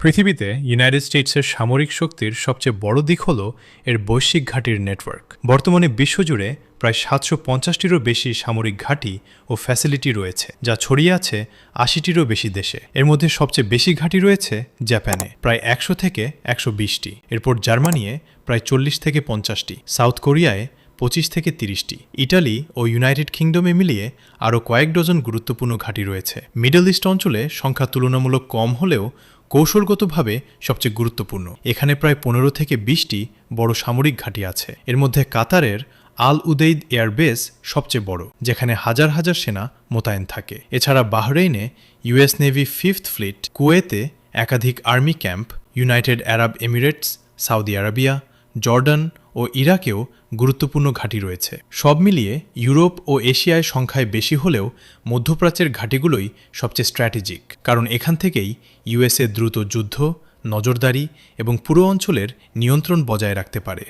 পৃথিবীতে ইউনাইটেড স্টেটসের সামরিক শক্তির সবচেয়ে বড় দিক হল এর বৈশ্বিক ঘাঁটির নেটওয়ার্ক। বর্তমানে বিশ্বজুড়ে প্রায় ৭৫০টিরও বেশি সামরিক ঘাঁটি ও ফ্যাসিলিটি রয়েছে, যা ছড়িয়ে আছে ৮০টিরও বেশি দেশে। এর মধ্যে সবচেয়ে বেশি ঘাঁটি রয়েছে জাপানে, প্রায় ১০০ থেকে ১২০টি। এরপর জার্মানিয়ে প্রায় ৪০ থেকে ৫০টি, সাউথ কোরিয়ায় ২৫ থেকে ৩০টি, ইটালি ও ইউনাইটেড কিংডমে মিলিয়ে আরও কয়েক ডজন গুরুত্বপূর্ণ ঘাঁটি রয়েছে। মিডল ইস্ট অঞ্চলে সংখ্যা তুলনামূলক কম হলেও কৌশলগতভাবে সবচেয়ে গুরুত্বপূর্ণ। এখানে প্রায় ১৫ থেকে ২০টি বড় সামরিক ঘাঁটি আছে। এর মধ্যে কাতারের আল উদেইদ এয়ারবেস সবচেয়ে বড়, যেখানে হাজার হাজার সেনা মোতায়েন থাকে। এছাড়া বাহরেইনে ইউএস নেভি 5th ফ্লিট, কুয়েতে একাধিক army camp, United Arab Emirates, Saudi Arabia, Jordan ও ইরাকেও গুরুত্বপূর্ণ ঘাঁটি রয়েছে। সব মিলিয়ে ইউরোপ ও এশিয়ায় সংখ্যায় বেশি হলেও মধ্যপ্রাচ্যের ঘাঁটিগুলোই সবচেয়ে স্ট্র্যাটেজিক, কারণ এখান থেকেই ইউএসএ দ্রুত যুদ্ধ, নজরদারি এবং পুরো অঞ্চলের নিয়ন্ত্রণ বজায় রাখতে পারে।